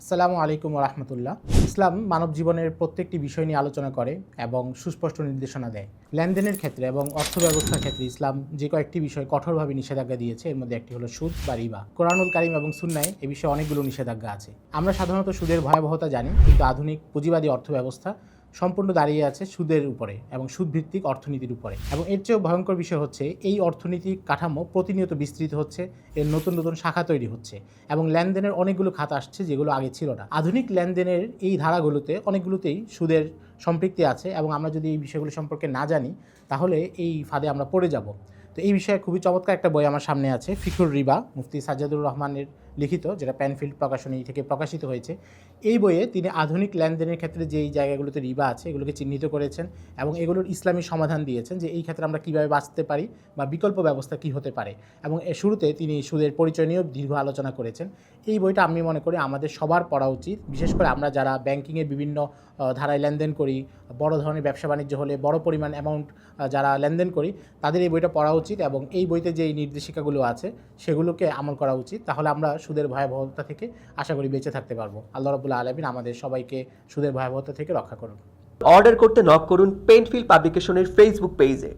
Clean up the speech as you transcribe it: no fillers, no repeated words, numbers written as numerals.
আসসালামু আলাইকুম ওয়া রাহমাতুল্লাহ। ইসলাম মানব জীবনের প্রত্যেকটি বিষয় নিয়ে আলোচনা করে এবং সুস্পষ্ট নির্দেশনা দেয়। লেনদেনের ক্ষেত্রে এবং অর্থব্যবস্থার ক্ষেত্রে ইসলাম যে কয়েকটি বিষয় কঠোরভাবে নিষেধাজ্ঞা দিয়েছে এর মধ্যে একটি হলো সুদ বা রিবা। কোরআনুল কারীম এবং সুন্নাহে এ বিষয়ে অনেকগুলো নিষেধাজ্ঞা আছে। আমরা সাধারণত সুদের ভয়াবহতা জানি, কিন্তু আধুনিক পুঁজিবাদী অর্থব্যবস্থা সম্পূর্ণ দাঁড়িয়ে আছে সুদের উপরে এবং সুদভিত্তিক অর্থনীতির উপরে। এবং এর চেয়েও ভয়ঙ্কর বিষয় হচ্ছে এই অর্থনৈতিক কাঠামো প্রতিনিয়ত বিস্তৃত হচ্ছে, এর নতুন নতুন শাখা তৈরি হচ্ছে এবং লেনদেনের অনেকগুলো খাত আসছে যেগুলো আগে ছিল না। আধুনিক লেনদেনের এই ধারাগুলোতে অনেকগুলোতেই সুদের সম্পৃক্তি আছে এবং আমরা যদি এই বিষয়গুলো সম্পর্কে না জানি তাহলে এই ফাঁদে আমরা পড়ে যাব। তো এই বিষয়ে খুবই চমৎকার একটা বই আমার সামনে আছে, ফিকুর রিবা, মুফতি সাজ্জাদুর রহমানের লিখিত, যেটা প্যানফিল্ড প্রকাশনী থেকে প্রকাশিত হয়েছে। এই বইয়ে তিনি আধুনিক লেনদেনের ক্ষেত্রে যেই জায়গাগুলোতে রিবা আছে এগুলোকে চিহ্নিত করেছেন এবং এগুলোর ইসলামী সমাধান দিয়েছেন যে এই ক্ষেত্রে আমরা কীভাবে বাঁচতে পারি বা বিকল্প ব্যবস্থা কী হতে পারে। এবং এর শুরুতে তিনি সুদের পরিচয় নিয়েও দীর্ঘ আলোচনা করেছেন। এই বইটা আমি মনে করি আমাদের সবার পড়া উচিত, বিশেষ করে আমরা যারা ব্যাংকিংয়ের বিভিন্ন ধারায় লেনদেন করি, বড় ধরনের ব্যবসা বাণিজ্য হলে বড় পরিমাণ অ্যামাউন্ট যারা লেনদেন করি তাদের এই বইটা পড়া উচিত এবং এই বইতে যে নির্দেশিকাগুলো আছে সেগুলোকে আমল করা উচিত। তাহলে আমরা সুদের ভয়াবহতা থেকে আশা করি বেঁচে থাকতে পারবো। আল্লাহ রাব্বুল আলামিন আমাদের সবাইকে সুদের ভয়াবহতা থেকে রক্ষা করুন। অর্ডার করতে নক করুন পেইন্টফিল্ড পাবলিকেশনের ফেসবুক পেজে।